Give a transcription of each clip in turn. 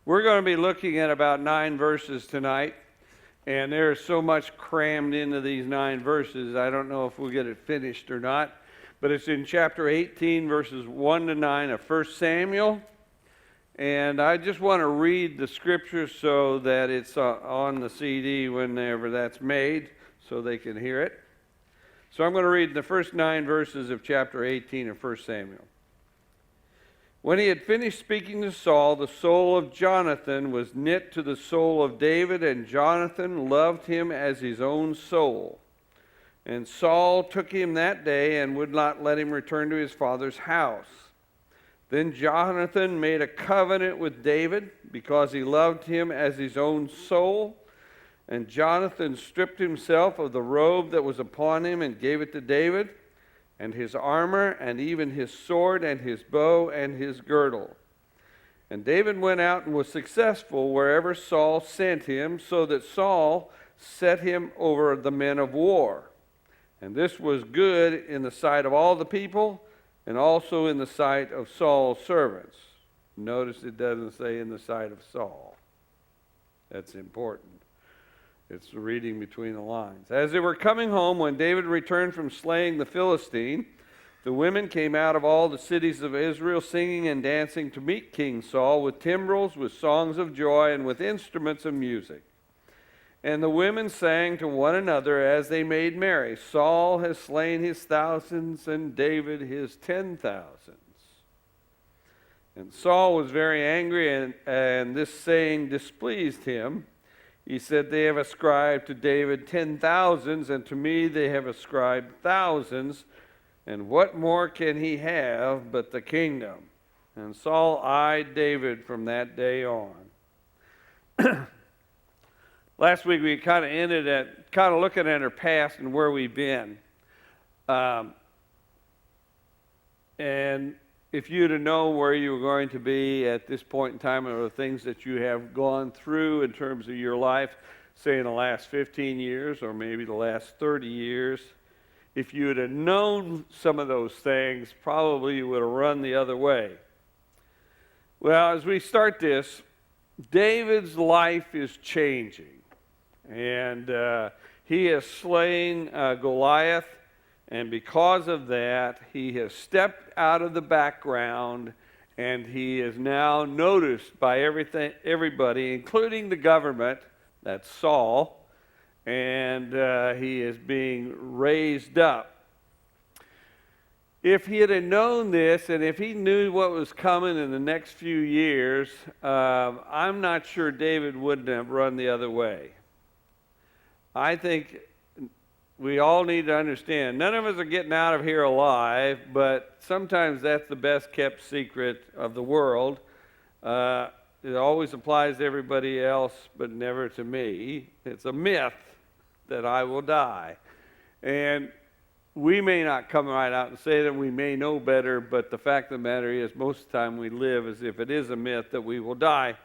We're going to be looking at about 9 verses tonight, and there's so much crammed into these 9 verses, I don't know if we'll get it finished or not. But it's in chapter 18, verses 1 to 9 of 1 Samuel. And I just want to read the scripture so that it's on the CD whenever that's made, so they can hear it. So I'm going to read the first 9 verses of chapter 18 of 1 Samuel. When he had finished speaking to Saul, the soul of Jonathan was knit to the soul of David, and Jonathan loved him as his own soul. And Saul took him that day and would not let him return to his father's house. Then Jonathan made a covenant with David because he loved him as his own soul. And Jonathan stripped himself of the robe that was upon him and gave it to David, and his armor, and even his sword, and his bow, and his girdle. And David went out and was successful wherever Saul sent him, so that Saul set him over the men of war. And this was good in the sight of all the people, and also in the sight of Saul's servants. Notice it doesn't say in the sight of Saul. That's important. It's reading between the lines. As they were coming home, when David returned from slaying the Philistine, the women came out of all the cities of Israel, singing and dancing to meet King Saul with timbrels, with songs of joy, and with instruments of music. And the women sang to one another as they made merry, Saul has slain his thousands, and David his 10,000s. And Saul was very angry, and this saying displeased him. He said, they have ascribed to David 10,000s, and to me they have ascribed thousands. And what more can he have but the kingdom? And Saul eyed David from that day on. Last week we kind of ended at kind of looking at our past and where we've been. And if you'd have known where you were going to be at this point in time, or the things that you have gone through in terms of your life, say in the last 15 years or maybe the last 30 years, if you would have known some of those things, probably you would have run the other way. Well, as we start this, David's life is changing. And he has slain Goliath. And because of that, he has stepped out of the background, and he is now noticed by everybody, including the government, that's Saul, and he is being raised up. If he had known this, and if he knew what was coming in the next few years, I'm not sure David wouldn't have run the other way. I think we all need to understand, none of us are getting out of here alive, but sometimes that's the best kept secret of the world. It always applies to everybody else, but never to me. It's a myth that I will die. And we may not come right out and say that, we may know better, but the fact of the matter is, most of the time we live as if it is a myth that we will die.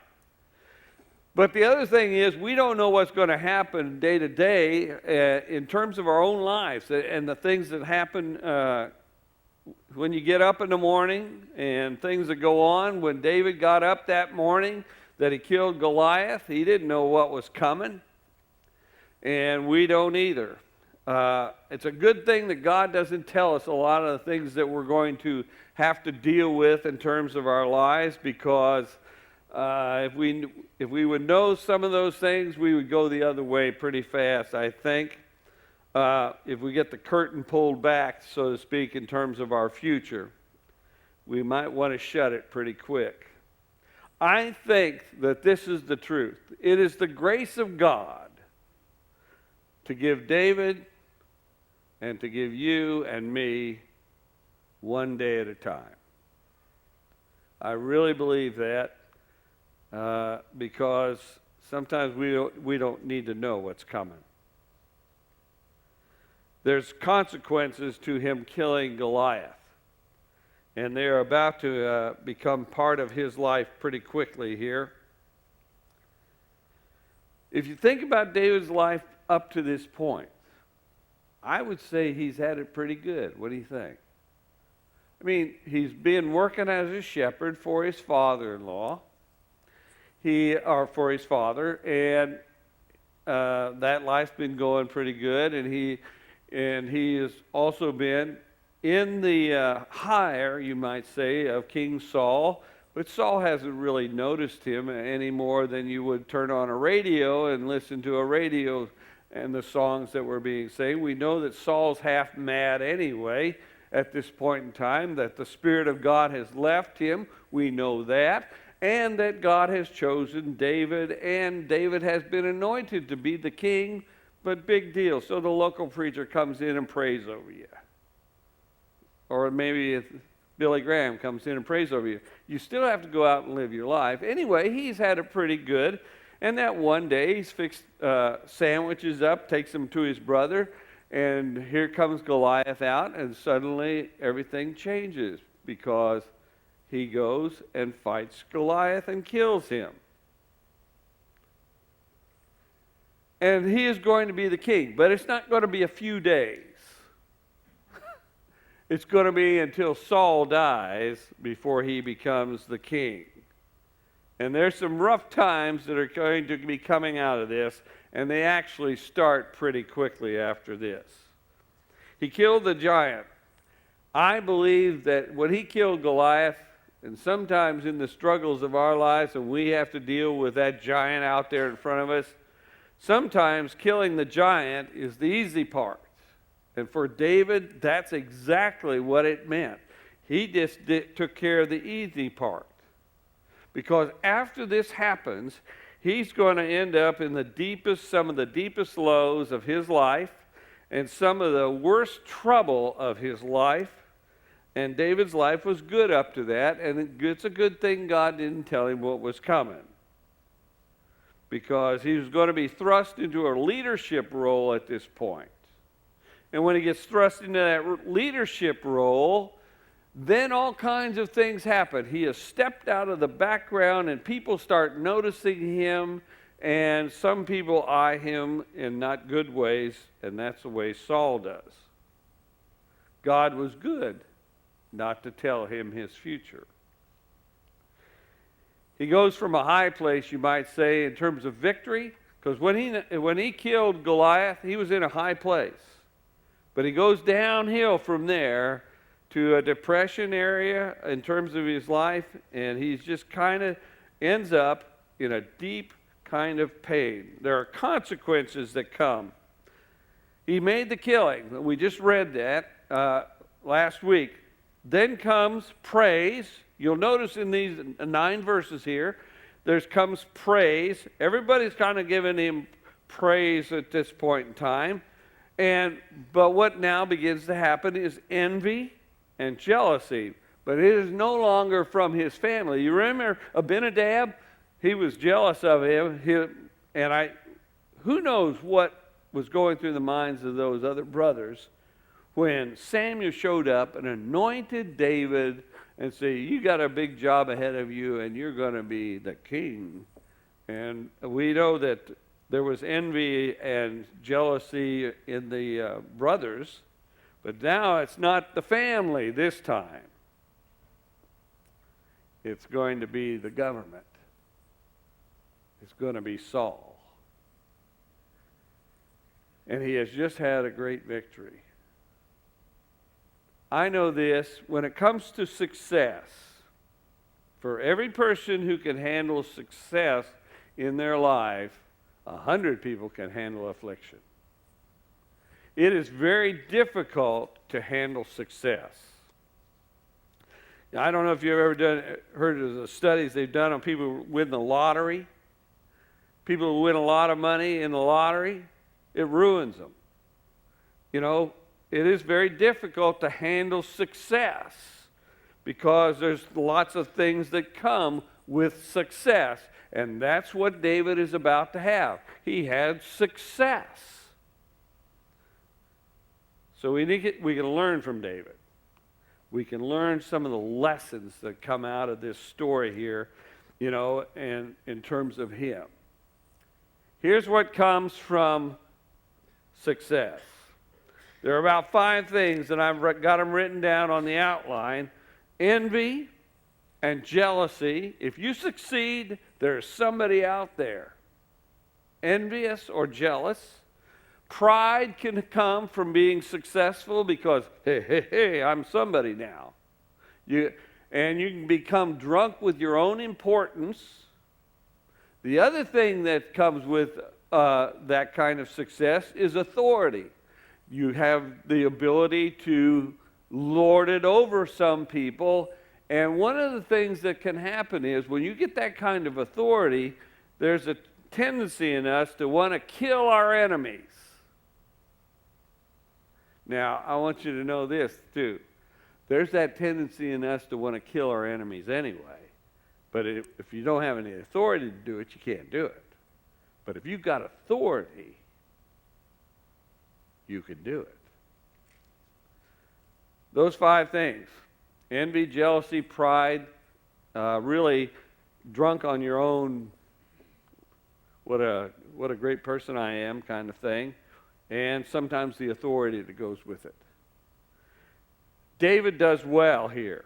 But the other thing is, we don't know what's going to happen day to day in terms of our own lives and the things that happen when you get up in the morning and things that go on. When David got up that morning that he killed Goliath, he didn't know what was coming, and we don't either. It's a good thing that God doesn't tell us a lot of the things that we're going to have to deal with in terms of our lives, because if we would know some of those things, we would go the other way pretty fast, I think, if we get the curtain pulled back, so to speak, in terms of our future. We might want to shut it pretty quick. I think that this is the truth. It is the grace of God to give David and to give you and me one day at a time. I really believe that. Because sometimes we don't need to know what's coming. There's consequences to him killing Goliath, and they are about to become part of his life pretty quickly here. If you think about David's life up to this point, I would say he's had it pretty good. What do you think? I mean, he's been working as a shepherd for his father-in-law. for his father, and that life's been going pretty good, and he has also been in the hire, you might say, of King Saul. But Saul hasn't really noticed him any more than you would turn on a radio and listen to a radio and the songs that were being sang. We know that Saul's half mad anyway at this point in time, that the Spirit of God has left him. We know that. And that God has chosen David, and David has been anointed to be the king, but big deal. So the local preacher comes in and prays over you. Or maybe if Billy Graham comes in and prays over you. You still have to go out and live your life. Anyway, he's had it pretty good. And that one day, he's fixed sandwiches up, takes them to his brother, and here comes Goliath out, and suddenly everything changes because he goes and fights Goliath and kills him. And he is going to be the king, but it's not going to be a few days. It's going to be until Saul dies before he becomes the king. And there's some rough times that are going to be coming out of this, and they actually start pretty quickly after this. He killed the giant. I believe that when he killed Goliath, and sometimes in the struggles of our lives, and we have to deal with that giant out there in front of us, sometimes killing the giant is the easy part. And for David, that's exactly what it meant. He just took care of the easy part. Because after this happens, he's going to end up in some of the deepest lows of his life and some of the worst trouble of his life. And David's life was good up to that, and it's a good thing God didn't tell him what was coming. Because he was going to be thrust into a leadership role at this point. And when he gets thrust into that leadership role, then all kinds of things happen. He has stepped out of the background, and people start noticing him, and some people eye him in not good ways, and that's the way Saul does. God was good not to tell him his future. He goes from a high place, you might say, in terms of victory, because when he killed Goliath, he was in a high place. But he goes downhill from there to a depression area in terms of his life, and he's just kind of ends up in a deep kind of pain. There are consequences that come. He made the killing. We just read that last week. Then comes praise. You'll notice in these 9 verses here, there comes praise. Everybody's kind of giving him praise at this point in time. But what now begins to happen is envy and jealousy. But it is no longer from his family. You remember Abinadab? He was jealous of him. Who knows what was going through the minds of those other brothers when Samuel showed up and anointed David and said, you got a big job ahead of you and you're going to be the king. And we know that there was envy and jealousy in the brothers, but now it's not the family this time. It's going to be the government. It's going to be Saul. And he has just had a great victory. I know this, when it comes to success, for every person who can handle success in their life, 100 people can handle affliction. It is very difficult to handle success. I don't know if you've ever heard of the studies they've done on people who win the lottery. People who win a lot of money in the lottery, it ruins them. You know, it is very difficult to handle success because there's lots of things that come with success. And that's what David is about to have. He had success. So we can learn from David. We can learn some of the lessons that come out of this story here, you know, and in terms of him. Here's what comes from success. There are about 5 things, and I've got them written down on the outline. Envy and jealousy. If you succeed, There's somebody out there envious or jealous. Pride can come from being successful because, hey, I'm somebody now. And you can become drunk with your own importance. The other thing that comes with that kind of success is authority. You have the ability to lord it over some people. And one of the things that can happen is when you get that kind of authority, there's a tendency in us to want to kill our enemies. Now, I want you to know this too. There's that tendency in us to want to kill our enemies anyway. But if you don't have any authority to do it, you can't do it. But if you've got authority, you can do it. Those 5 things: envy, jealousy, pride, really drunk on your own, what a great person I am kind of thing, and sometimes the authority that goes with it. David does well here.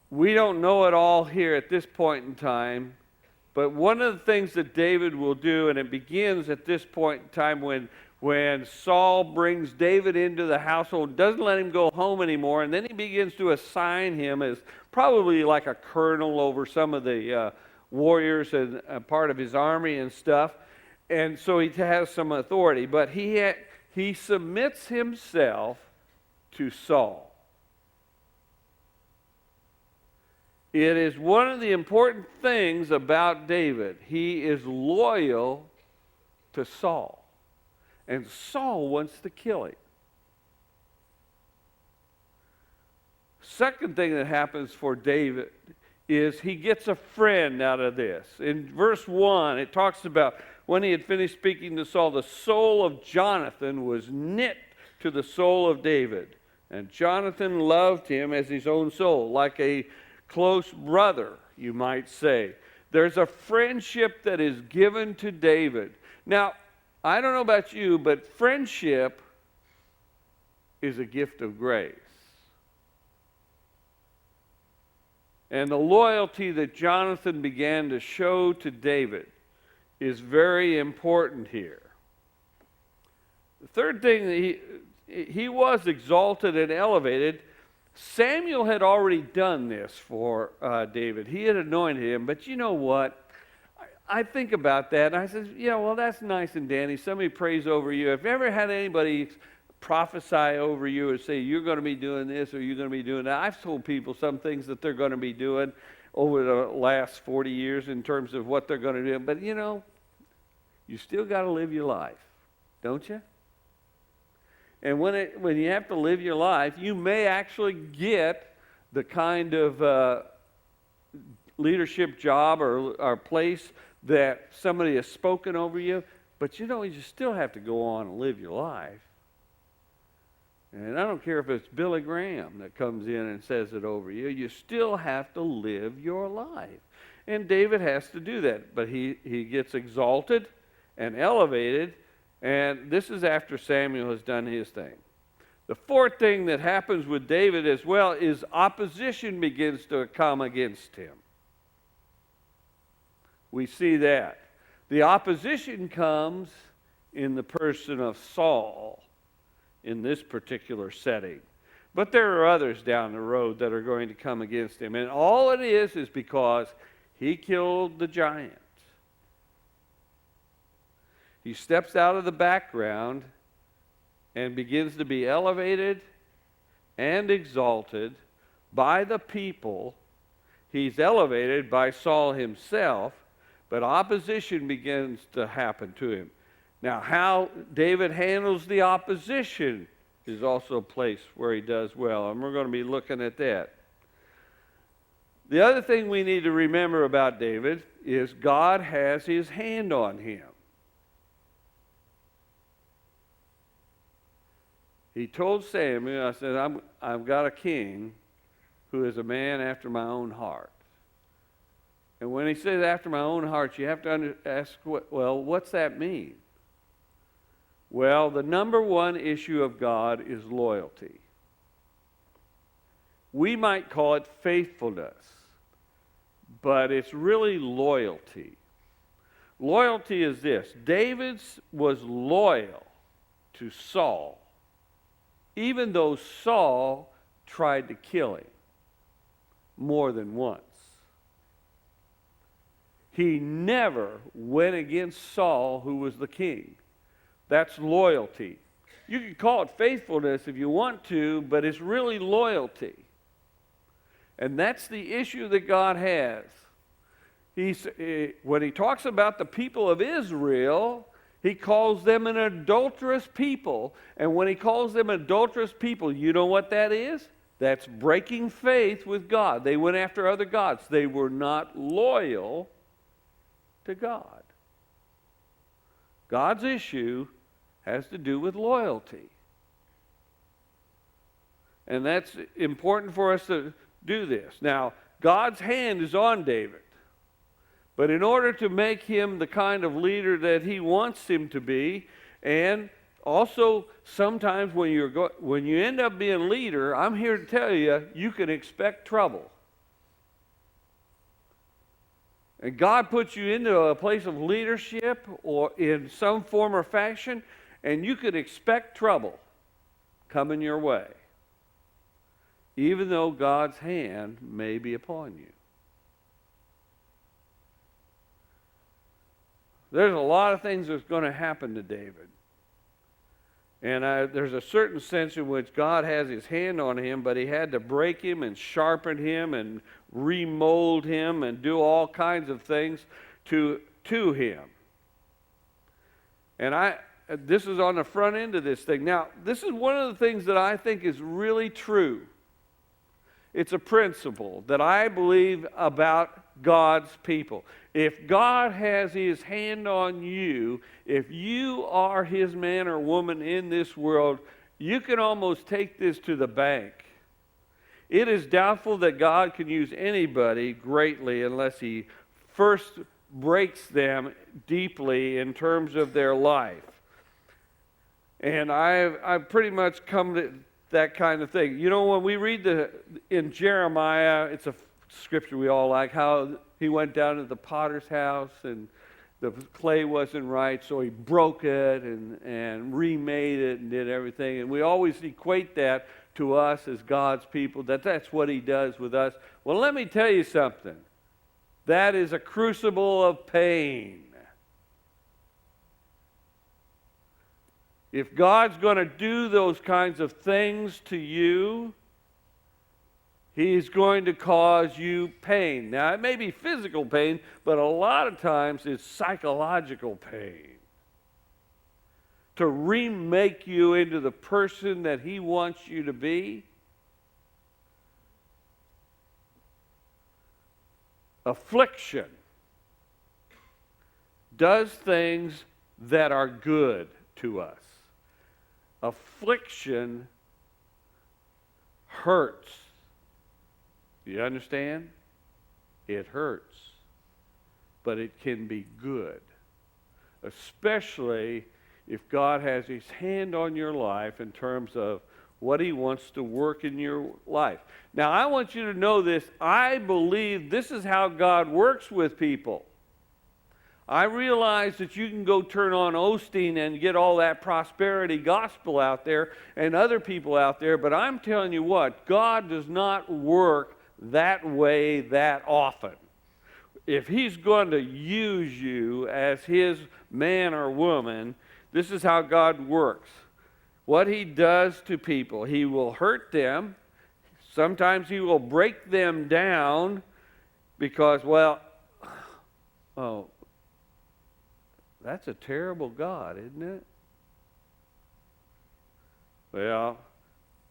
We don't know it all here at this point in time, but one of the things that David will do, and it begins at this point in time when Saul brings David into the household, doesn't let him go home anymore, and then he begins to assign him as probably like a colonel over some of the warriors and part of his army and stuff. And so he has some authority, but he submits himself to Saul. It is one of the important things about David. He is loyal to Saul. And Saul wants to kill him. Second thing that happens for David is he gets a friend out of this. In verse 1, it talks about when he had finished speaking to Saul, the soul of Jonathan was knit to the soul of David. And Jonathan loved him as his own soul, like a close brother, you might say. There's a friendship that is given to David. Now, I don't know about you, but friendship is a gift of grace. And the loyalty that Jonathan began to show to David is very important here. The third thing, he was exalted and elevated. Samuel had already done this for David. He had anointed him, but you know what? I think about that, and I said, yeah, well, that's nice and dandy. Somebody prays over you. Have you ever had anybody prophesy over you and say, you're going to be doing this or you're going to be doing that? I've told people some things that they're going to be doing over the last 40 years in terms of what they're going to do. But, you know, you still got to live your life, don't you? And when you have to live your life, you may actually get the kind of leadership job or place that somebody has spoken over you, but you know, you still have to go on and live your life. And I don't care if it's Billy Graham that comes in and says it over you, you still have to live your life. And David has to do that, but he gets exalted and elevated. And this is after Samuel has done his thing. The fourth thing that happens with David as well is opposition begins to come against him. We see that. The opposition comes in the person of Saul in this particular setting. But there are others down the road that are going to come against him. And all it is because he killed the giant. He steps out of the background and begins to be elevated and exalted by the people. He's elevated by Saul himself, but opposition begins to happen to him. Now, how David handles the opposition is also a place where he does well, and we're going to be looking at that. The other thing we need to remember about David is God has his hand on him. He told Samuel, I said, I've got a king who is a man after my own heart. And when he says after my own heart, you have to ask, what's that mean? Well, the number one issue of God is loyalty. We might call it faithfulness. but it's really loyalty. Loyalty is this. David was loyal to Saul, even though Saul tried to kill him more than once. He never went against Saul, who was the king. That's loyalty. You can call it faithfulness if you want to, but it's really loyalty. And that's the issue that God has. When he talks about the people of Israel, he calls them an adulterous people. And when he calls them adulterous people, you know what that is? That's breaking faith with God. They went after other gods. They were not loyal to God. God's issue has to do with loyalty. And that's important for us to do this. Now, God's hand is on David. But in order to make him the kind of leader that he wants him to be, and also sometimes when you end up being leader, I'm here to tell you, you can expect trouble. And God puts you into a place of leadership or in some form or fashion, and you can expect trouble coming your way, even though God's hand may be upon you. There's a lot of things that's going to happen to David. And there's a certain sense in which God has his hand on him, but he had to break him and sharpen him and remold him and do all kinds of things to him. And this is on the front end of this thing. Now, this is one of the things that I think is really true. It's a principle that I believe about God's people. If God has his hand on you, if you are his man or woman in this world, you can almost take this to the bank. It is doubtful that God can use anybody greatly unless he first breaks them deeply in terms of their life. And I've pretty much come to that kind of thing. You know, when we read in Jeremiah, it's a scripture we all like, how he went down to the potter's house and the clay wasn't right, so he broke it and remade it and did everything. And we always equate that to us as God's people, that's what he does with us. Well, let me tell you something. That is a crucible of pain. If God's going to do those kinds of things to you, he's going to cause you pain. Now, it may be physical pain, but a lot of times it's psychological pain. To remake you into the person that he wants you to be. Affliction does things that are good to us. Affliction hurts. You understand? It hurts. But it can be good. Especially if God has his hand on your life in terms of what he wants to work in your life. Now, I want you to know this. I believe this is how God works with people. I realize that you can go turn on Osteen and get all that prosperity gospel out there and other people out there, but I'm telling you what, God does not work that way that often. If he's going to use you as his man or woman, this is how God works. What he does to people, he will hurt them. Sometimes he will break them down because, that's a terrible God, isn't it? Well,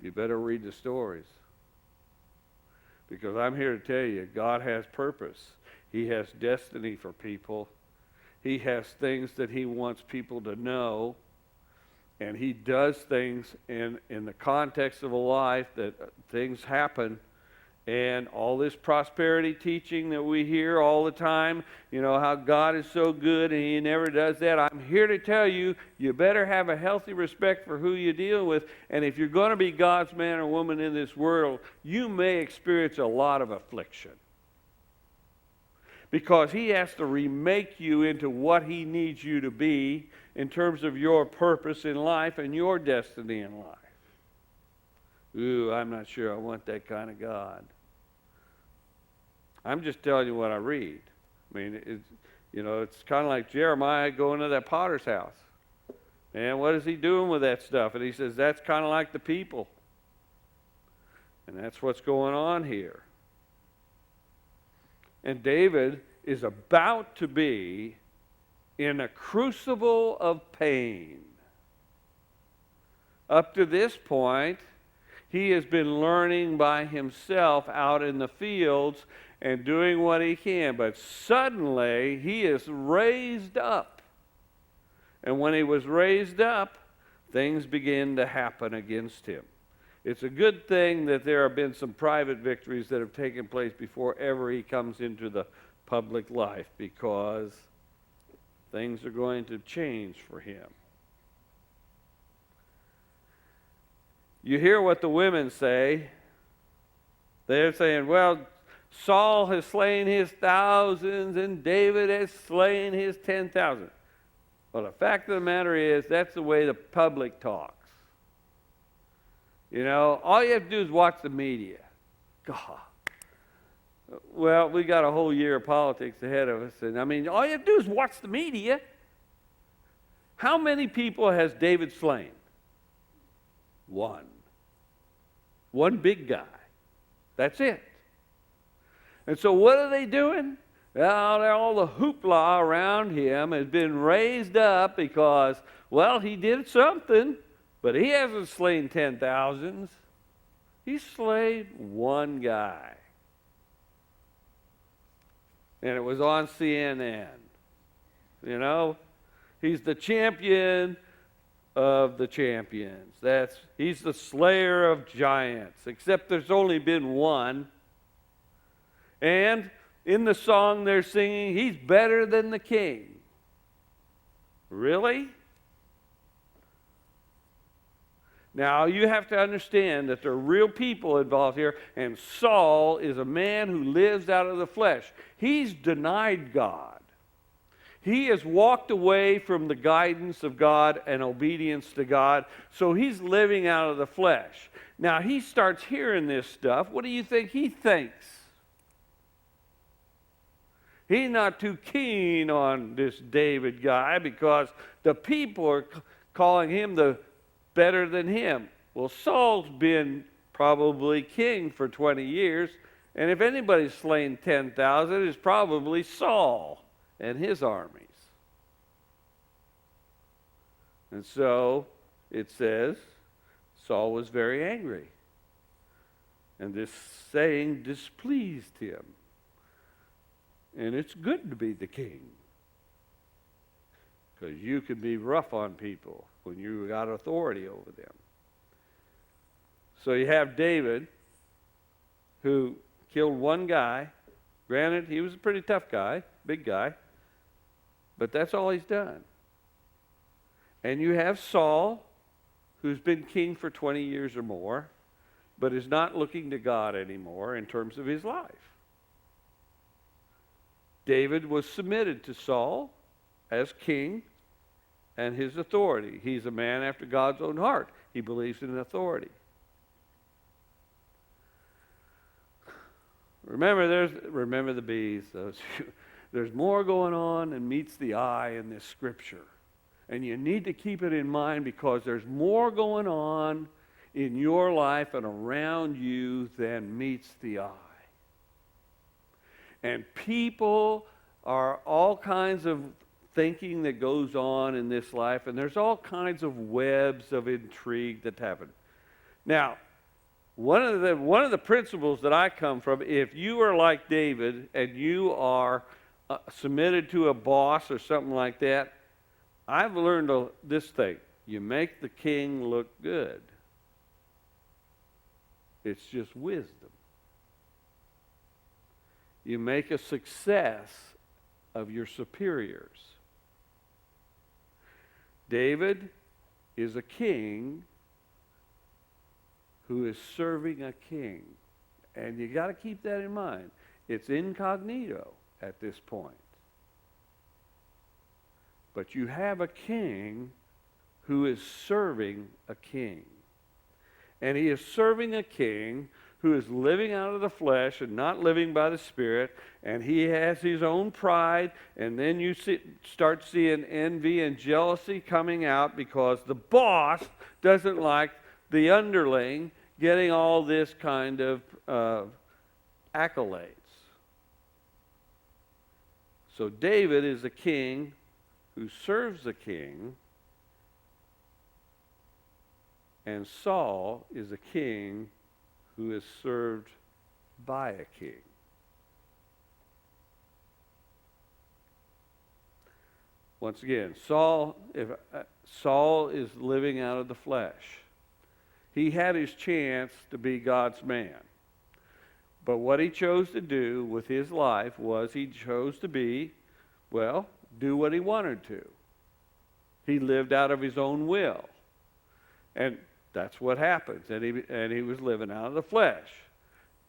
you better read the stories. Because I'm here to tell you, God has purpose. He has destiny for people. He has things that he wants people to know. And he does things in the context of a life that things happen. And all this prosperity teaching that we hear all the time, you know, how God is so good and he never does that. I'm here to tell you, you better have a healthy respect for who you deal with. And if you're going to be God's man or woman in this world, you may experience a lot of affliction. because he has to remake you into what he needs you to be in terms of your purpose in life and your destiny in life. Ooh, I'm not sure I want that kind of God. I'm just telling you what I read. I mean, it's kind of like Jeremiah going to that potter's house. And what is he doing with that stuff? And he says, that's kind of like the people. And that's what's going on here. And David is about to be in a crucible of pain. Up to this point, he has been learning by himself out in the fields and doing what he can. But suddenly, he is raised up. And when he was raised up, things begin to happen against him. It's a good thing that there have been some private victories that have taken place before ever he comes into the public life, because things are going to change for him. You hear what the women say. They're saying, well, Saul has slain his thousands and David has slain his 10,000. Well, the fact of the matter is, that's the way the public talks. All you have to do is watch the media. God. Well, we got a whole year of politics ahead of us. And all you have to do is watch the media. How many people has David slain? One. One big guy. That's it. And so what are they doing? Well, all the hoopla around him has been raised up because, well, he did something, but he hasn't slain 10,000s. He slayed one guy. And it was on CNN. He's the champion of the champions. He's the slayer of giants, except there's only been one. And in the song they're singing, he's better than the king. Really? Now, you have to understand that there are real people involved here, and Saul is a man who lives out of the flesh. He's denied God. He has walked away from the guidance of God and obedience to God, so he's living out of the flesh. Now, he starts hearing this stuff. What do you think he thinks? He's not too keen on this David guy because the people are calling him the better than him. Well, Saul's been probably king for 20 years, and if anybody's slain 10,000, it's probably Saul and his armies. And so it says Saul was very angry, and this saying displeased him. And it's good to be the king, because you can be rough on people when you got authority over them. So you have David, who killed one guy. Granted, he was a pretty tough guy, big guy, but that's all he's done. And you have Saul, who's been king for 20 years or more, but is not looking to God anymore in terms of his life. David was submitted to Saul as king and his authority. He's a man after God's own heart. He believes in authority. Remember the bees. There's more going on than meets the eye in this scripture. And you need to keep it in mind, because there's more going on in your life and around you than meets the eye. And people are all kinds of thinking that goes on in this life, and there's all kinds of webs of intrigue that happen. Now, one of the principles that I come from, if you are like David and you are submitted to a boss or something like that, I've learned this thing: you make the king look good. It's just wisdom. You make a success of your superiors. David is a king who is serving a king. And you got to keep that in mind. It's incognito. at this point. But you have a king who is serving a king. And he is serving a king who is living out of the flesh and not living by the Spirit, and he has his own pride, and then you start seeing envy and jealousy coming out because the boss doesn't like the underling getting all this kind of accolades. So David is a king who serves the king, and Saul is a king who is served by a king. Once again, Saul is living out of the flesh. He had his chance to be God's man. But what he chose to do with his life was he chose to do what he wanted to. He lived out of his own will. And that's what happens. And he was living out of the flesh.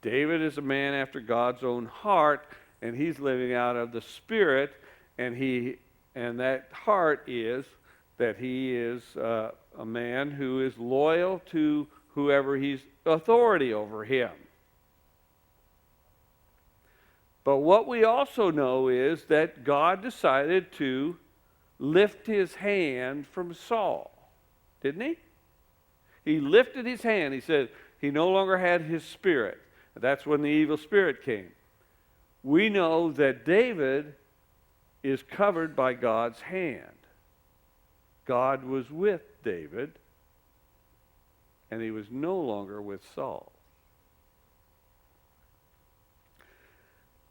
David is a man after God's own heart, and he's living out of the Spirit, and that heart is that he is a man who is loyal to whoever he's authority over him. But what we also know is that God decided to lift his hand from Saul, didn't he? He lifted his hand. He said he no longer had his spirit. That's when the evil spirit came. We know that David is covered by God's hand. God was with David, and he was no longer with Saul.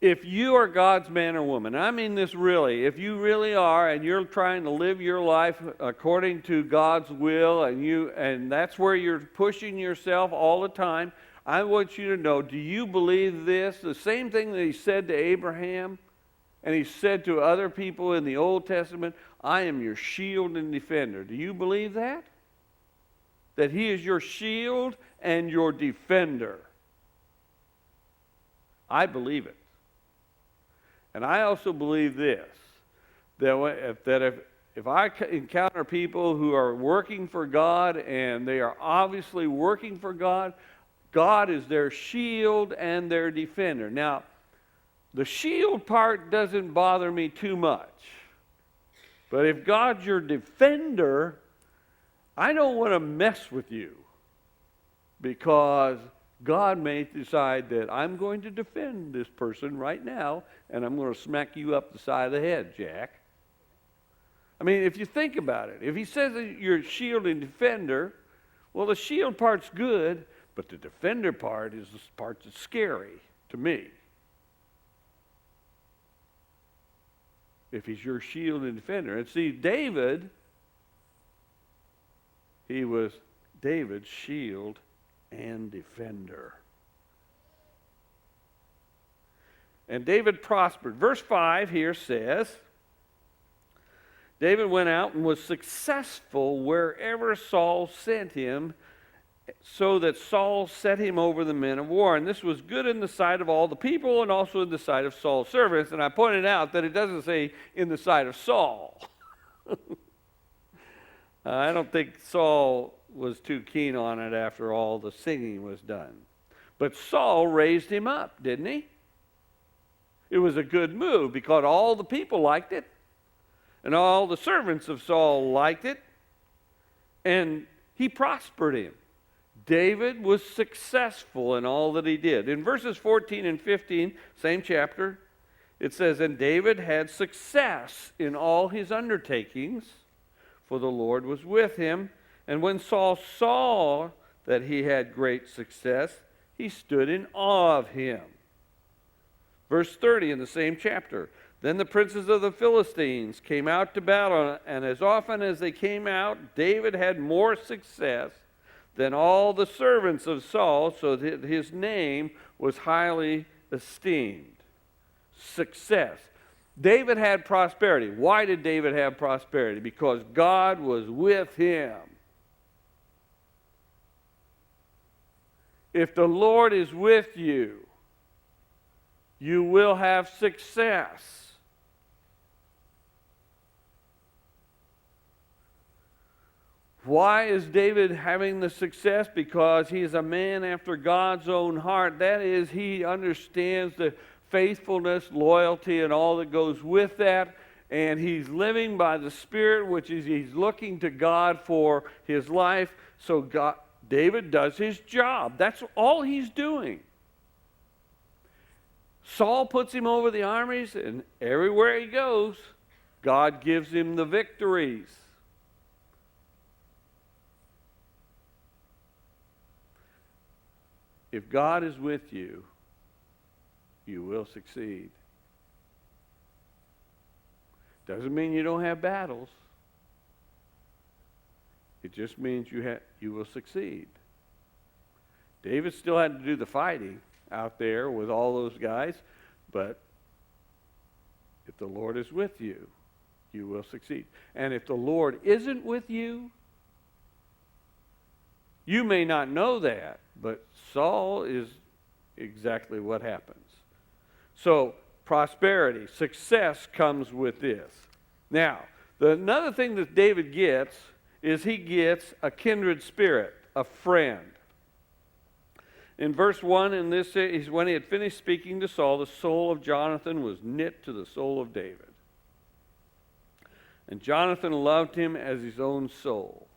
If you are God's man or woman, I mean this really, if you really are and you're trying to live your life according to God's will, and that's where you're pushing yourself all the time, I want you to know, do you believe this? The same thing that he said to Abraham, and he said to other people in the Old Testament, I am your shield and defender. Do you believe that? That he is your shield and your defender. I believe it. And I also believe this, that if I encounter people who are working for God and they are obviously working for God, God is their shield and their defender. Now, the shield part doesn't bother me too much. But if God's your defender, I don't want to mess with you, because God may decide that I'm going to defend this person right now, and I'm going to smack you up the side of the head, Jack. I mean, if you think about it, if he says that you're a shield and defender, well, the shield part's good, but the defender part is the part that's scary to me. If he's your shield and defender. And see, David, he was David's shield and defender. And David prospered. Verse 5 here says, David went out and was successful wherever Saul sent him, so that Saul set him over the men of war. And this was good in the sight of all the people and also in the sight of Saul's servants. And I pointed out that it doesn't say in the sight of Saul. I don't think Saul was too keen on it after all the singing was done. But Saul raised him up, didn't he? It was a good move because all the people liked it, and all the servants of Saul liked it, and he prospered him. David was successful in all that he did. In verses 14 and 15, same chapter, it says, and David had success in all his undertakings, for the Lord was with him. And when Saul saw that he had great success, he stood in awe of him. Verse 30 in the same chapter, then the princes of the Philistines came out to battle, and as often as they came out, David had more success than all the servants of Saul, so that his name was highly esteemed. Success. David had prosperity. Why did David have prosperity? Because God was with him. If the Lord is with you, You will have success. Why is David having the success? Because he is a man after God's own heart. That is, he understands the faithfulness, loyalty, and all that goes with that. And he's living by the Spirit, which is he's looking to God for his life. So David does his job. That's all he's doing. Saul puts him over the armies, and everywhere he goes, God gives him the victories. If God is with you, you will succeed. Doesn't mean you don't have battles. It just means you will succeed. David still had to do the fighting out there with all those guys, but if the Lord is with you, you will succeed. And if the Lord isn't with you, you may not know that, but Saul is exactly what happens. So, prosperity, success comes with this. Now, another thing that David gets is he gets a kindred spirit, a friend. In verse 1, in this is when he had finished speaking to Saul, the soul of Jonathan was knit to the soul of David. And Jonathan loved him as his own soul.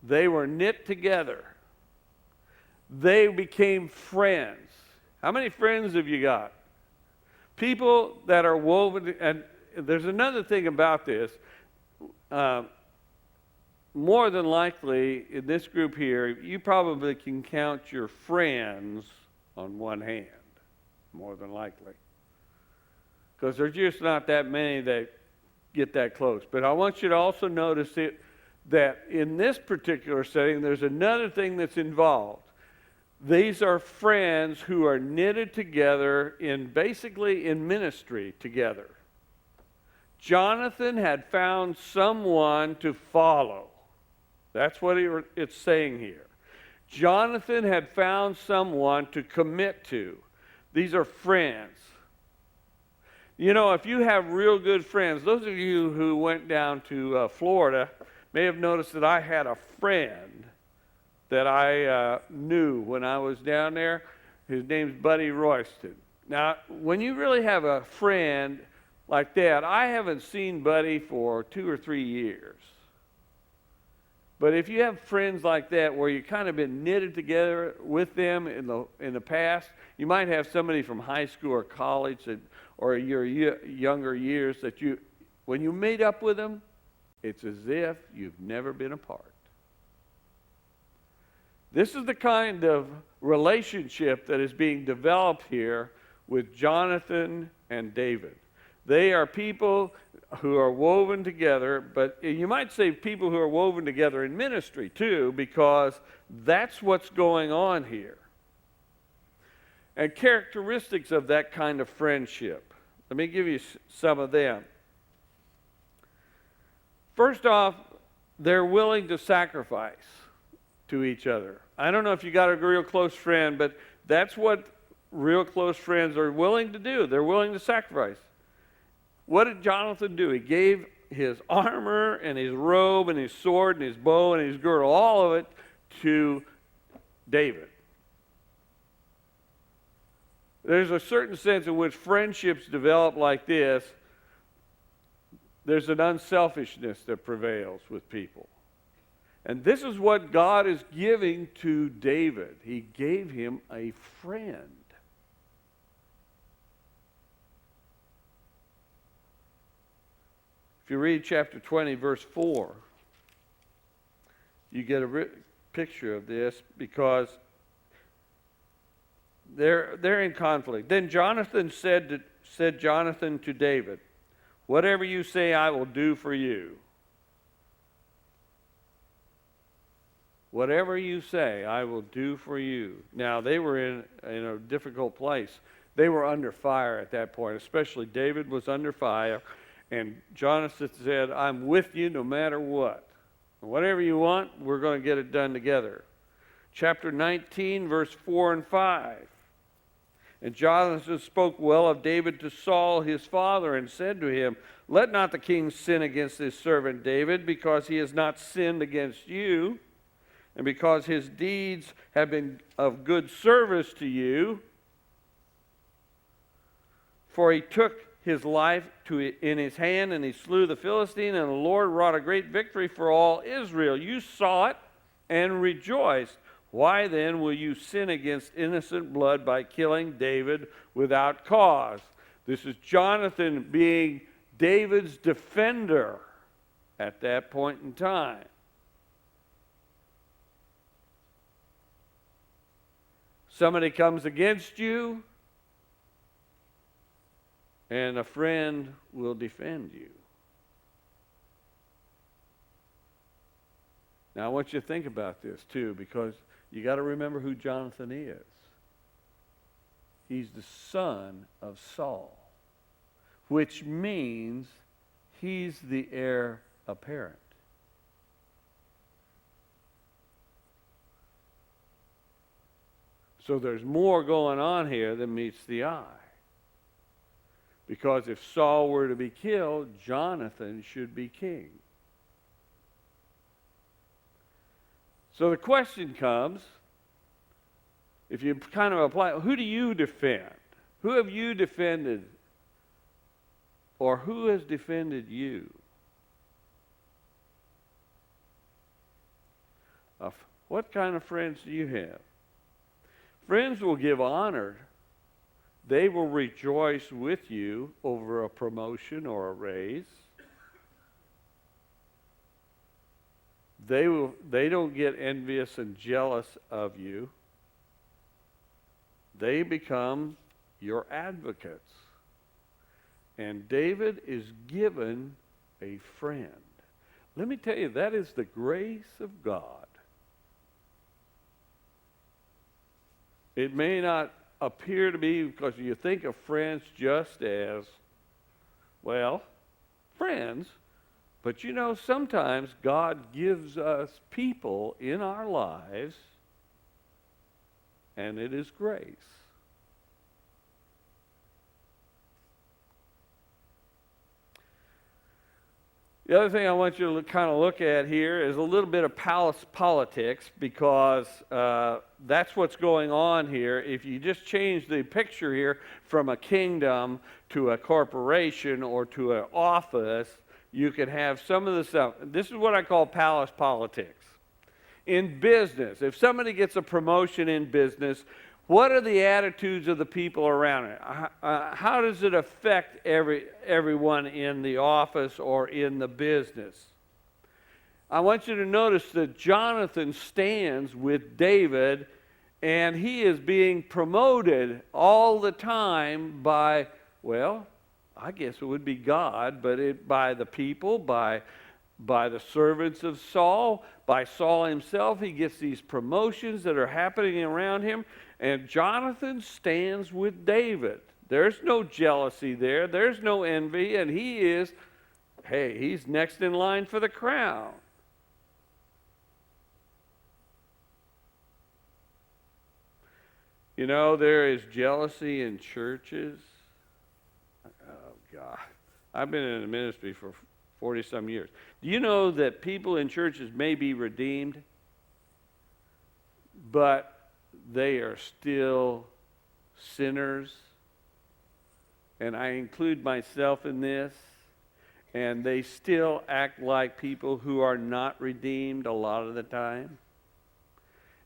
They were knit together. They became friends. How many friends have you got? People that are woven, and there's another thing about this. More than likely, in this group here, you probably can count your friends on one hand, more than likely. Because there's just not that many that get that close. But I want you to also notice that in this particular setting, there's another thing that's involved. These are friends who are knitted together basically in ministry together. Jonathan had found someone to follow. That's what it's saying here. Jonathan had found someone to commit to. These are friends. You know, if you have real good friends, those of you who went down to Florida may have noticed that I had a friend that I knew when I was down there. His name's Buddy Royston. Now, when you really have a friend like that, I haven't seen Buddy for 2 or 3 years. But if you have friends like that where you kind of been knitted together with them in the past, you might have somebody from high school or college or your younger years that when you meet up with them, it's as if you've never been apart. This is the kind of relationship that is being developed here with Jonathan and David. They are people who are woven together, but you might say people who are woven together in ministry too, because that's what's going on here. And characteristics of that kind of friendship. Let me give you some of them. First off, they're willing to sacrifice to each other. I don't know if you got a real close friend, but that's what real close friends are willing to do. They're willing to sacrifice. What did Jonathan do? He gave his armor and his robe and his sword and his bow and his girdle, all of it, to David. There's a certain sense in which friendships develop like this. There's an unselfishness that prevails with people. And this is what God is giving to David. He gave him a friend. If you read chapter 20, verse 4, you get a picture of this because they're in conflict. Then Jonathan said Jonathan to David, "Whatever you say, I will do for you." Whatever you say, I will do for you. Now, they were in a difficult place. They were under fire at that point, especially David was under fire. And Jonathan said, I'm with you no matter what. Whatever you want, we're going to get it done together. Chapter 19, verse 4 and 5. And Jonathan spoke well of David to Saul his father, and said to him, Let not the king sin against his servant David, because he has not sinned against you, and because his deeds have been of good service to you. For he took his life in his hand, and he slew the Philistine, and the Lord wrought a great victory for all Israel. You saw it and rejoiced. Why then will you sin against innocent blood by killing David without cause? This is Jonathan being David's defender at that point in time. Somebody comes against you, and a friend will defend you. Now, I want you to think about this, too, because you got to remember who Jonathan is. He's the son of Saul, which means he's the heir apparent. So there's more going on here than meets the eye. Because if Saul were to be killed, Jonathan should be king. So the question comes, if you kind of apply, who do you defend? Who have you defended? Or who has defended you? What kind of friends do you have? Friends will give honor. They will rejoice with you over a promotion or a raise. They don't get envious and jealous of you. They become your advocates. And David is given a friend. Let me tell you, that is the grace of God. It may not appear to be, because you think of friends just as, well, friends. But you know, sometimes God gives us people in our lives, and it is grace. The other thing I want you to kind of look at here is a little bit of palace politics, because that's what's going on here. If you just change the picture here from a kingdom to a corporation or to an office, you could have some of the stuff. This is what I call palace politics. In business, if somebody gets a promotion in business, what are the attitudes of the people around it? How does it affect everyone in the office or in the business? I want you to notice that Jonathan stands with David, and he is being promoted all the time by, well, I guess it would be God, but by the people, by the servants of Saul, by Saul himself. He gets these promotions that are happening around him. And Jonathan stands with David. There's no jealousy there. There's no envy. And he's next in line for the crown. You know, there is jealousy in churches. Oh, God. I've been in the ministry for 40-some years. Do you know that people in churches may be redeemed, but they are still sinners? And I include myself in this. And they still act like people who are not redeemed a lot of the time.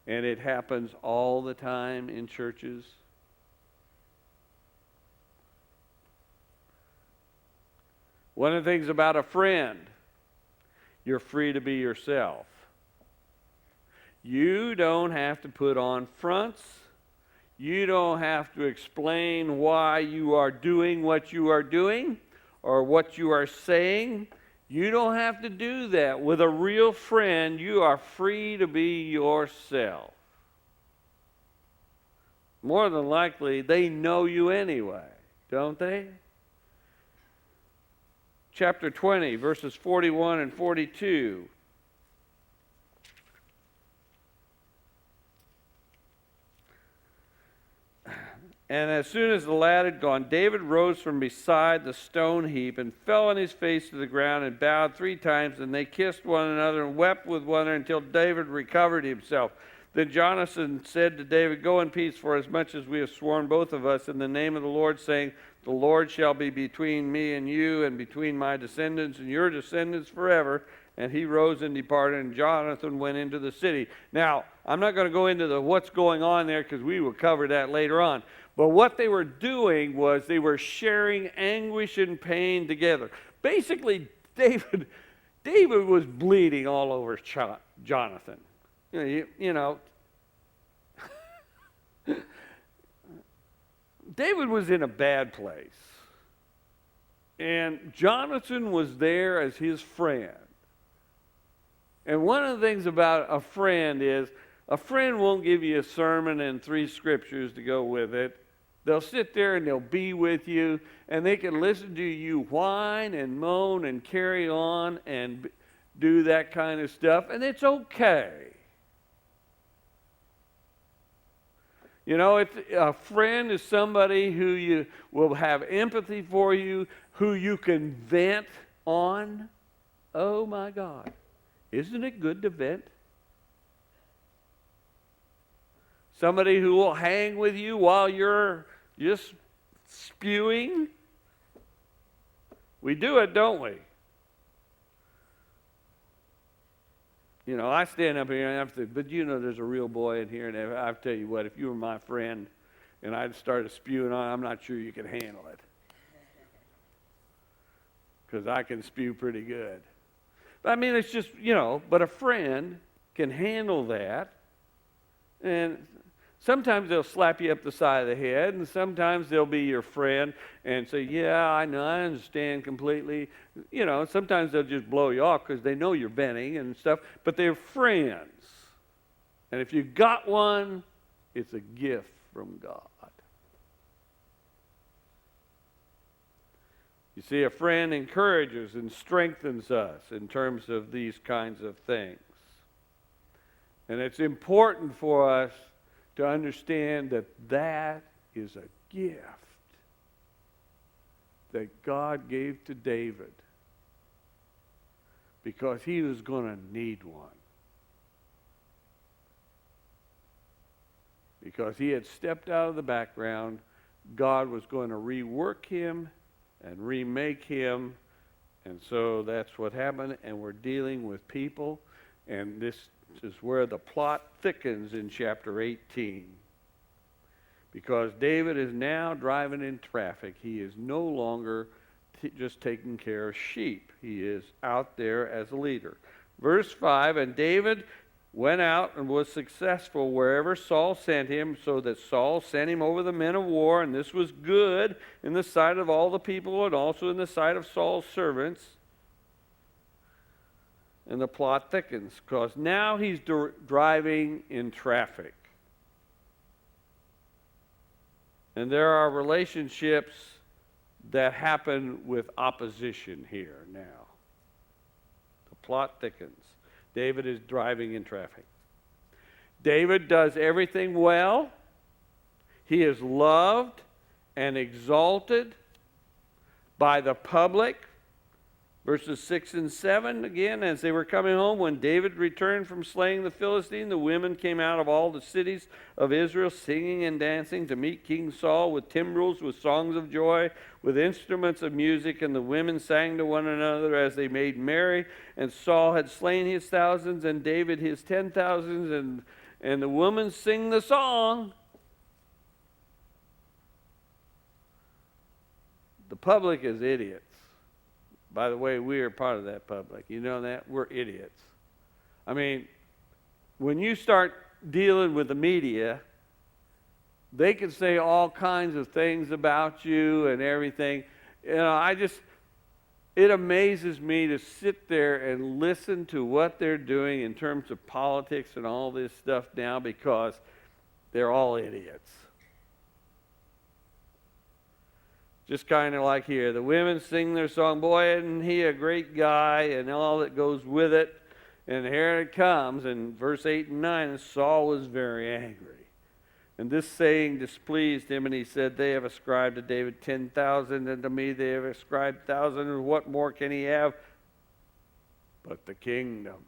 And it happens all the time in churches. One of the things about a friend, you're free to be yourself. You don't have to put on fronts. You don't have to explain why you are doing what you are doing or what you are saying. You don't have to do that. With a real friend, you are free to be yourself. More than likely, they know you anyway, don't they? Chapter 20, verses 41 and 42. And as soon as the lad had gone, David rose from beside the stone heap and fell on his face to the ground and bowed 3 times. And they kissed one another and wept with one another until David recovered himself. Then Jonathan said to David, "Go in peace, for as much as we have sworn both of us in the name of the Lord, saying, the Lord shall be between me and you, and between my descendants and your descendants forever." And he rose and departed, and Jonathan went into the city. Now, I'm not going to go into what's going on there, because we will cover that later on. But what they were doing was they were sharing anguish and pain together. Basically, David was bleeding all over Jonathan. You know, David was in a bad place. And Jonathan was there as his friend. And one of the things about a friend is, a friend won't give you a sermon and 3 scriptures to go with it. They'll sit there and they'll be with you, and they can listen to you whine and moan and carry on and do that kind of stuff, and it's okay. You know, a friend is somebody who you will have empathy for you, who you can vent on. Oh my God. Isn't it good to vent? Somebody who will hang with you while you're just spewing. We do it, don't we? You know, I stand up here and I have to, but you know there's a real boy in here, and I tell you what, if you were my friend and I'd started spewing on, I'm not sure you could handle it. Because I can spew pretty good. But I mean, it's just, you know, but a friend can handle that. And sometimes they'll slap you up the side of the head, and sometimes they'll be your friend and say, "Yeah, I know, I understand completely." You know, sometimes they'll just blow you off because they know you're venting and stuff, but they're friends. And if you got one, it's a gift from God. You see, a friend encourages and strengthens us in terms of these kinds of things. And it's important for us to understand that that is a gift that God gave to David because he was going to need one. Because he had stepped out of the background, God was going to rework him and remake him, and so that's what happened, and we're dealing with people, and this is where the plot thickens in chapter 18. Because David is now driving in traffic. He is no longer just taking care of sheep. He is out there as a leader. Verse 5, and David went out and was successful wherever Saul sent him, so that Saul sent him over the men of war, and this was good in the sight of all the people and also in the sight of Saul's servants. And the plot thickens, because now he's driving in traffic. And there are relationships that happen with opposition here now. The plot thickens. David is driving in traffic. David does everything well. He is loved and exalted by the public. Verses 6 and 7, again, as they were coming home, when David returned from slaying the Philistine, the women came out of all the cities of Israel, singing and dancing to meet King Saul with timbrels, with songs of joy, with instruments of music, and the women sang to one another as they made merry. And Saul had slain his thousands, and David his 10,000s, and the women sing the song. The public is idiots. By the way, we are part of that public. You know that? We're idiots. I mean, when you start dealing with the media, they can say all kinds of things about you and everything. You know, it amazes me to sit there and listen to what they're doing in terms of politics and all this stuff now, because they're all idiots. Just kind of like here. The women sing their song, "Boy, isn't he a great guy," and all that goes with it. And here it comes in verse 8 and 9, and Saul was very angry. And this saying displeased him, and he said, they have ascribed to David 10,000, and to me they have ascribed 1,000, and what more can he have but the kingdom?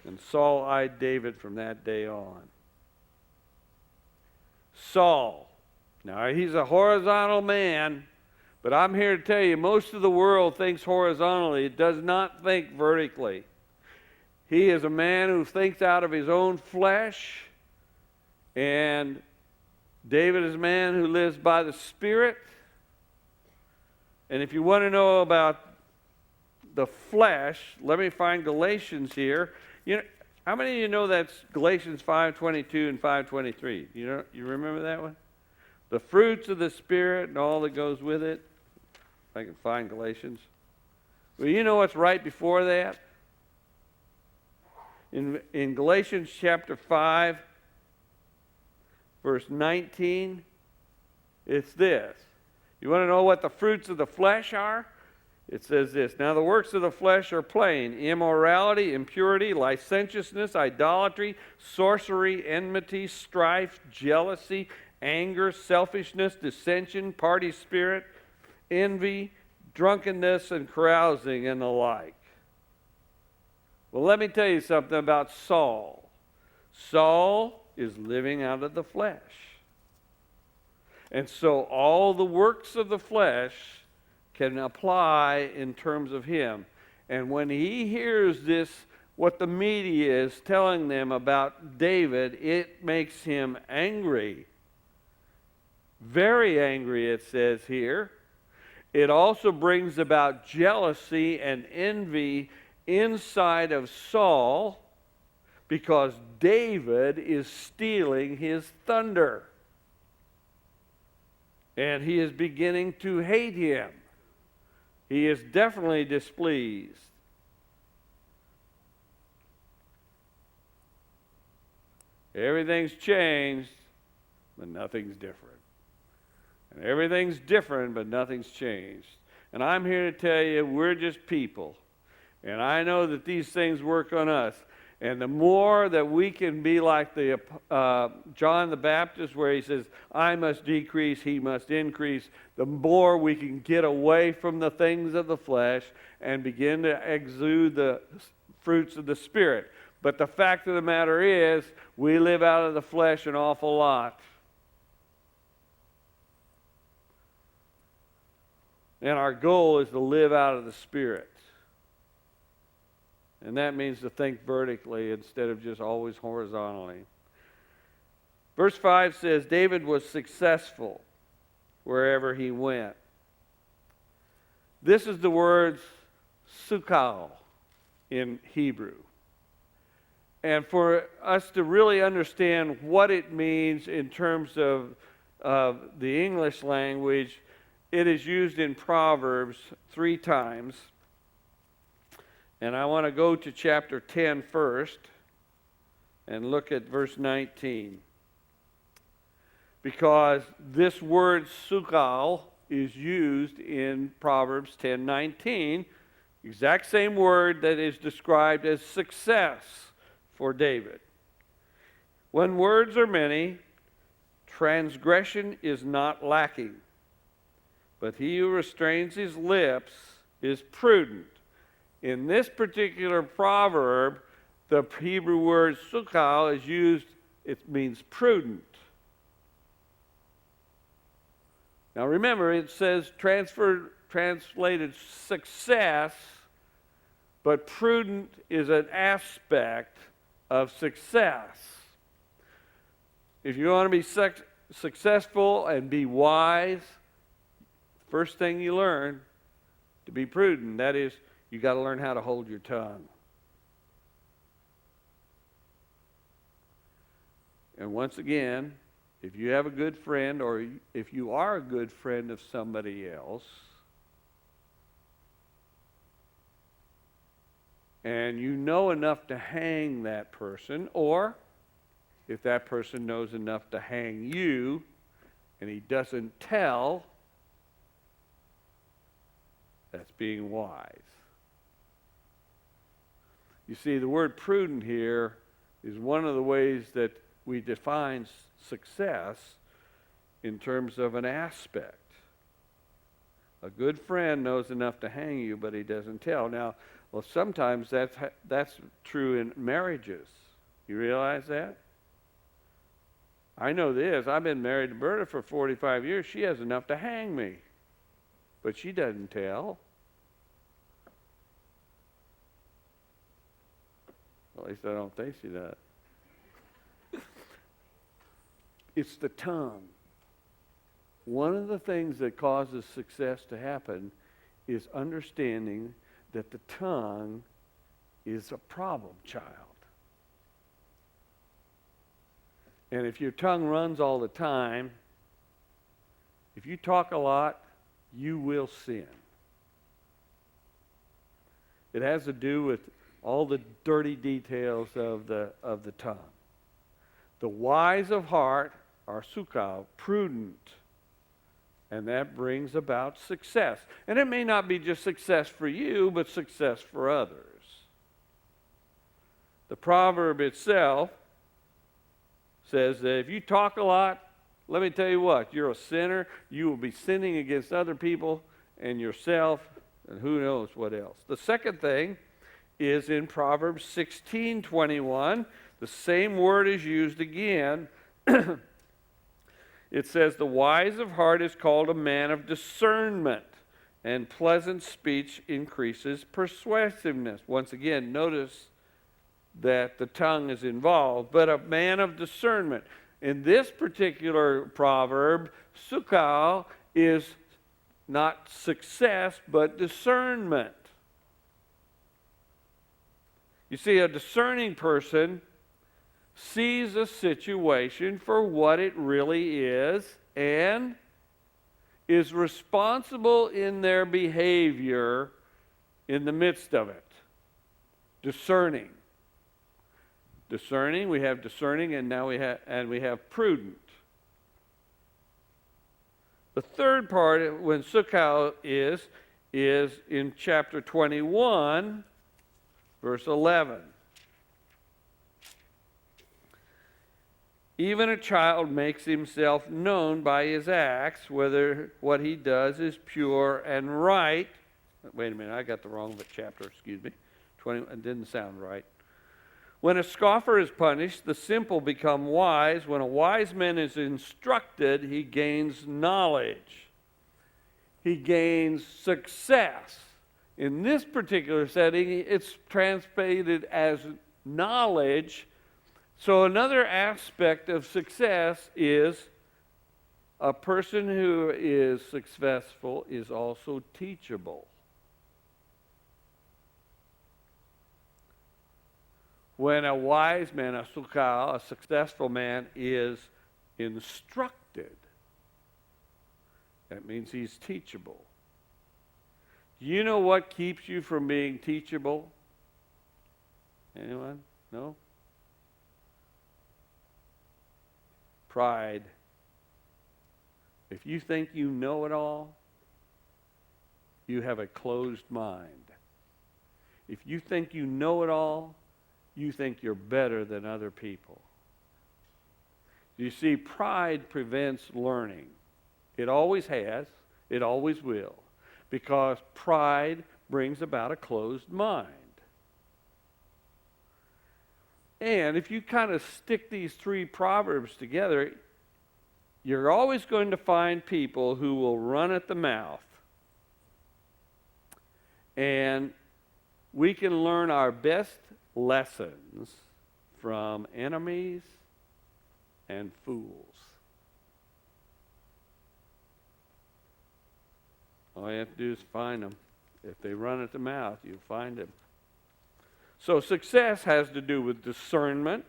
And Saul eyed David from that day on. Saul, now he's a horizontal man, but I'm here to tell you, most of the world thinks horizontally. It does not think vertically. He is a man who thinks out of his own flesh, and David is a man who lives by the Spirit. And if you want to know about the flesh, let me find Galatians here. You know, how many of you know that's Galatians 5:22 and 5:23? You remember that one? The fruits of the Spirit and all that goes with it. If I can find Galatians. Well, you know what's right before that? In Galatians chapter 5, verse 19, it's this. You want to know what the fruits of the flesh are? It says this, now the works of the flesh are plain: immorality, impurity, licentiousness, idolatry, sorcery, enmity, strife, jealousy, anger, selfishness, dissension, party spirit, envy, drunkenness, and carousing, and the like. Well, let me tell you something about Saul. Saul is living out of the flesh. And so all the works of the flesh can apply in terms of him. And when he hears this, what the media is telling them about David, it makes him angry. Very angry, it says here. It also brings about jealousy and envy inside of Saul, because David is stealing his thunder. And he is beginning to hate him. He is definitely displeased. Everything's changed, but nothing's different. And everything's different, but nothing's changed. And I'm here to tell you, we're just people. And I know that these things work on us. And the more that we can be like the John the Baptist, where he says, I must decrease, he must increase, the more we can get away from the things of the flesh and begin to exude the fruits of the Spirit. But the fact of the matter is, we live out of the flesh an awful lot. And our goal is to live out of the Spirit. And that means to think vertically instead of just always horizontally. Verse 5 says, David was successful wherever he went. This is the word sukal in Hebrew. And for us to really understand what it means in terms of the English language, it is used in Proverbs 3 times. And I want to go to chapter 10 first and look at verse 19. Because this word sukal is used in Proverbs 10:19, exact same word that is described as success for David. When words are many, transgression is not lacking, but he who restrains his lips is prudent. In this particular proverb, the Hebrew word sukal is used, it means prudent. Now remember, it says translated success, but prudent is an aspect of success. If you want to be successful and be wise, first thing you learn to be prudent, that is, you got to learn how to hold your tongue. And once again, if you have a good friend, or if you are a good friend of somebody else, and you know enough to hang that person, or if that person knows enough to hang you, and he doesn't tell, that's being wise. You see, the word prudent here is one of the ways that we define success in terms of an aspect. A good friend knows enough to hang you, but he doesn't tell. Now, well, sometimes that's true in marriages. You realize that? I know this. I've been married to Berta for 45 years. She has enough to hang me, but she doesn't tell. At least I don't think she does. It's the tongue. One of the things that causes success to happen is understanding that the tongue is a problem child. And if your tongue runs all the time, if you talk a lot, you will sin. It has to do with all the dirty details of the tongue. The wise of heart are sukal, prudent. And that brings about success. And it may not be just success for you, but success for others. The proverb itself says that if you talk a lot, let me tell you what, you're a sinner. You will be sinning against other people and yourself, and who knows what else. The second thing is in Proverbs 16:21. The same word is used again. It says, the wise of heart is called a man of discernment, and pleasant speech increases persuasiveness. Once again, notice that the tongue is involved, but a man of discernment. In this particular proverb, sukal is not success, but discernment. You see, a discerning person sees a situation for what it really is and is responsible in their behavior in the midst of it. Discerning. Discerning, we have discerning, and now we have prudent. The third part, when sukal is in chapter 21, verse 11. Even a child makes himself known by his acts, whether what he does is pure and right. Wait a minute, I got the wrong chapter, excuse me. 20, it didn't sound right. When a scoffer is punished, the simple become wise. When a wise man is instructed, he gains knowledge. He gains success. In this particular setting, it's translated as knowledge. So another aspect of success is a person who is successful is also teachable. When a wise man, a sukal, a successful man, is instructed, that means he's teachable. Do you know what keeps you from being teachable? Anyone? No? Pride. If you think you know it all, you have a closed mind. If you think you know it all, you think you're better than other people. You see, pride prevents learning. It always has. It always will. Because pride brings about a closed mind. And if you kind of stick these three proverbs together, you're always going to find people who will run at the mouth. And we can learn our best lessons from enemies and fools. All you have to do is find them. If they run at the mouth, you find them. So success has to do with discernment.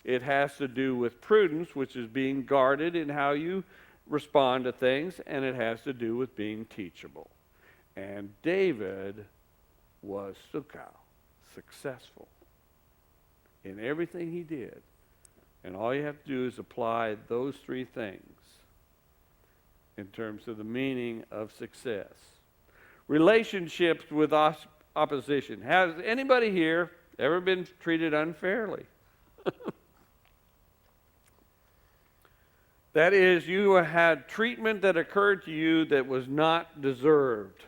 It has to do with prudence, which is being guarded in how you respond to things. And it has to do with being teachable. And David was sukal, successful in everything he did. And all you have to do is apply those three things in terms of the meaning of success. Relationships with opposition. Has anybody here ever been treated unfairly? That is, you had treatment that occurred to you that was not deserved.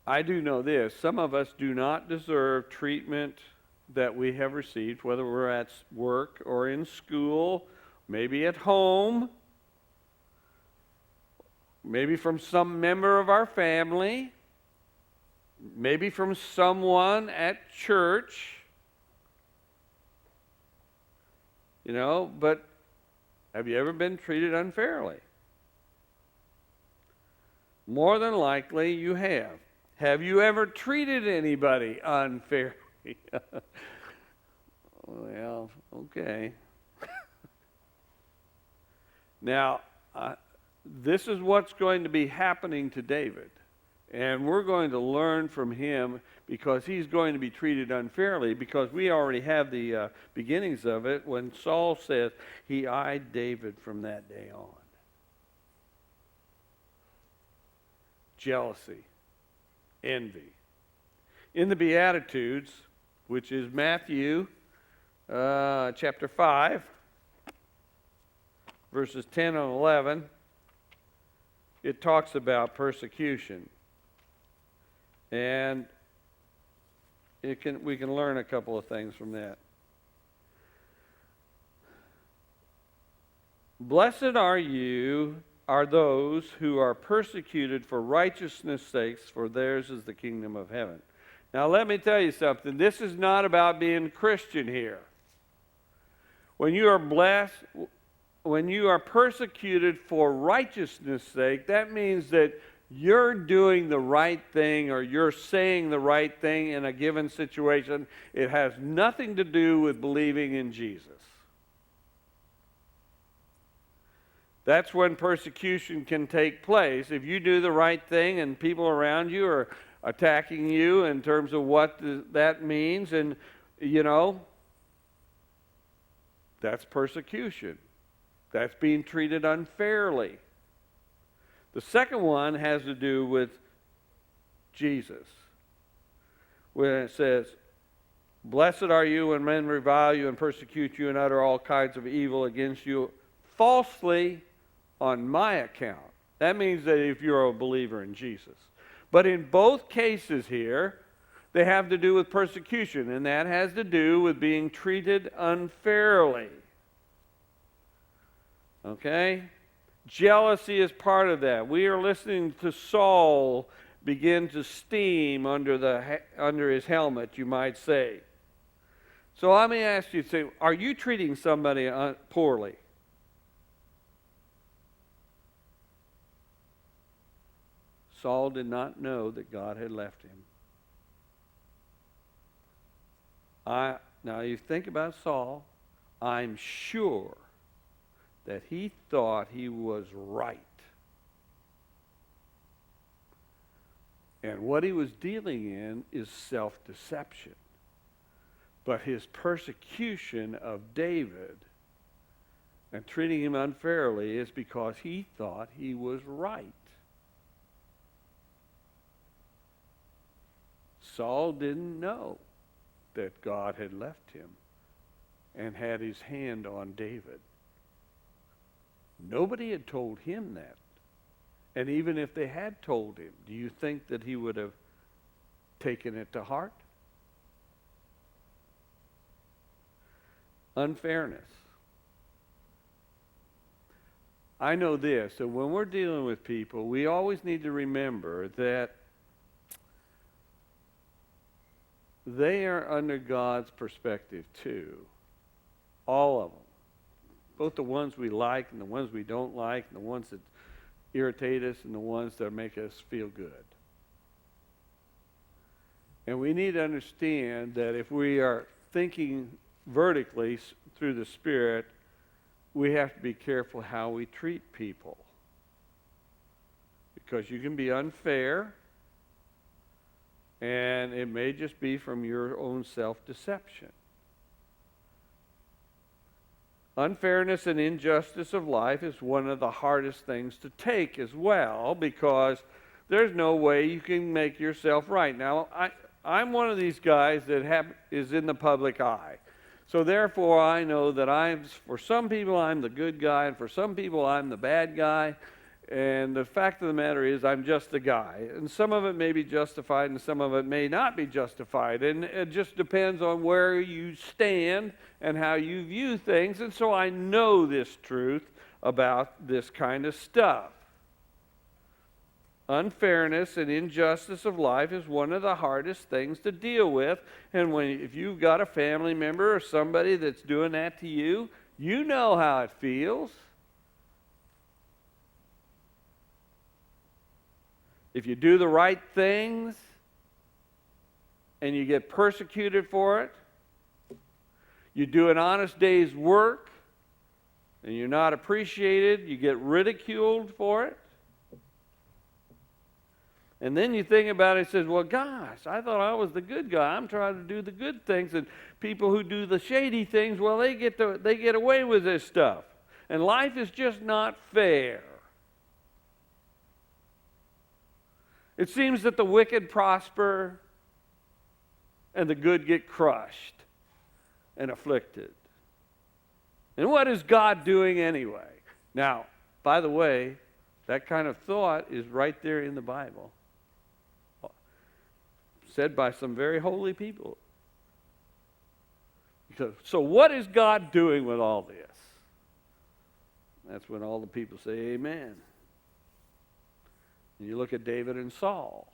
I do know this. Some of us do not deserve treatment that we have received, whether we're at work or in school, maybe at home, maybe from some member of our family, maybe from someone at church. But have you ever been treated unfairly? More than likely you have. Have you ever treated anybody unfairly? Well, okay. Now, this is what's going to be happening to David. And we're going to learn from him because he's going to be treated unfairly, because we already have the beginnings of it when Saul says he eyed David from that day on. Jealousy, envy. In the Beatitudes, which is Matthew chapter 5, verses 10 and 11, it talks about persecution. And we can learn a couple of things from that. Blessed are those who are persecuted for righteousness' sakes, for theirs is the kingdom of heaven. Now let me tell you something. This is not about being Christian here. When you are blessed, when you are persecuted for righteousness' sake, that means that you're doing the right thing or you're saying the right thing in a given situation. It has nothing to do with believing in Jesus. That's when persecution can take place. If you do the right thing and people around you are attacking you in terms of what that means, and that's persecution. That's being treated unfairly. The second one has to do with Jesus, where it says, blessed are you when men revile you and persecute you and utter all kinds of evil against you falsely on my account. That means that if you're a believer in Jesus. But in both cases here, they have to do with persecution, and that has to do with being treated unfairly. Okay? Jealousy is part of that. We are listening to Saul begin to steam under his helmet, you might say. So let me ask you, are you treating somebody poorly? Saul did not know that God had left him. Now you think about Saul, I'm sure that he thought he was right. And what he was dealing in is self-deception. But his persecution of David and treating him unfairly is because he thought he was right. Saul didn't know that God had left him and had his hand on David. Nobody had told him that. And even if they had told him, do you think that he would have taken it to heart? Unfairness. I know this, that when we're dealing with people, we always need to remember that they are under God's perspective too. All of them. Both the ones we like and the ones we don't like, and the ones that irritate us and the ones that make us feel good. And we need to understand that if we are thinking vertically through the Spirit, we have to be careful how we treat people. Because you can be unfair, and it may just be from your own self-deception. Unfairness and injustice of life is one of the hardest things to take as well, because there's no way you can make yourself right. Now, I'm one of these guys that is in the public eye. So therefore, I know that for some people, I'm the good guy, and for some people, I'm the bad guy. And the fact of the matter is, I'm just a guy. And some of it may be justified, and some of it may not be justified. And it just depends on where you stand and how you view things. And so I know this truth about this kind of stuff. Unfairness and injustice of life is one of the hardest things to deal with. And if you've got a family member or somebody that's doing that to you, you know how it feels. If you do the right things and you get persecuted for it, you do an honest day's work and you're not appreciated, you get ridiculed for it. And then you think about it and says, well, gosh, I thought I was the good guy. I'm trying to do the good things. And people who do the shady things, well, they get away with this stuff. And life is just not fair. It seems that the wicked prosper and the good get crushed and afflicted. And what is God doing anyway? Now, by the way, that kind of thought is right there in the Bible. Said by some very holy people. So what is God doing with all this? That's when all the people say amen. And you look at David and Saul.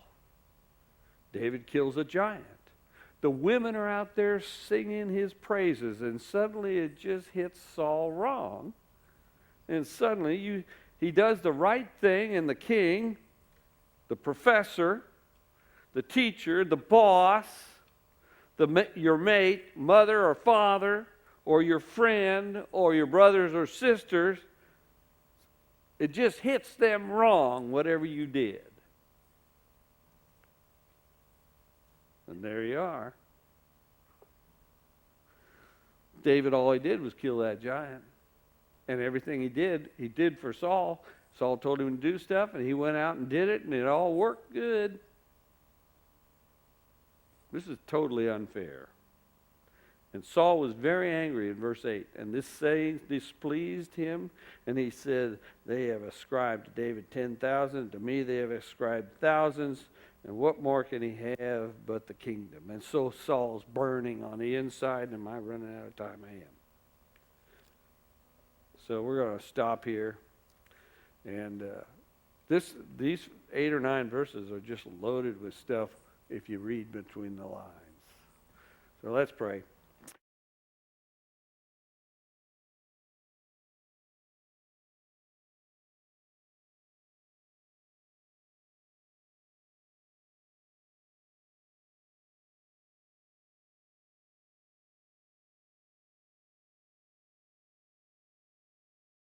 David kills a giant. The women are out there singing his praises, and suddenly it just hits Saul wrong. And suddenly he does the right thing, and the king, the professor, the teacher, the boss, your mate, mother or father, or your friend, or your brothers or sisters, it just hits them wrong, whatever you did. And there you are. David, all he did was kill that giant. And everything he did for Saul. Saul told him to do stuff, and he went out and did it, and it all worked good. This is totally unfair. And Saul was very angry in verse 8. And this saying displeased him. And he said, they have ascribed to David 10,000. To me they have ascribed thousands. And what more can he have but the kingdom? And so Saul's burning on the inside. And am I running out of time? I am. So we're going to stop here. And these 8 or 9 verses are just loaded with stuff if you read between the lines. So let's pray.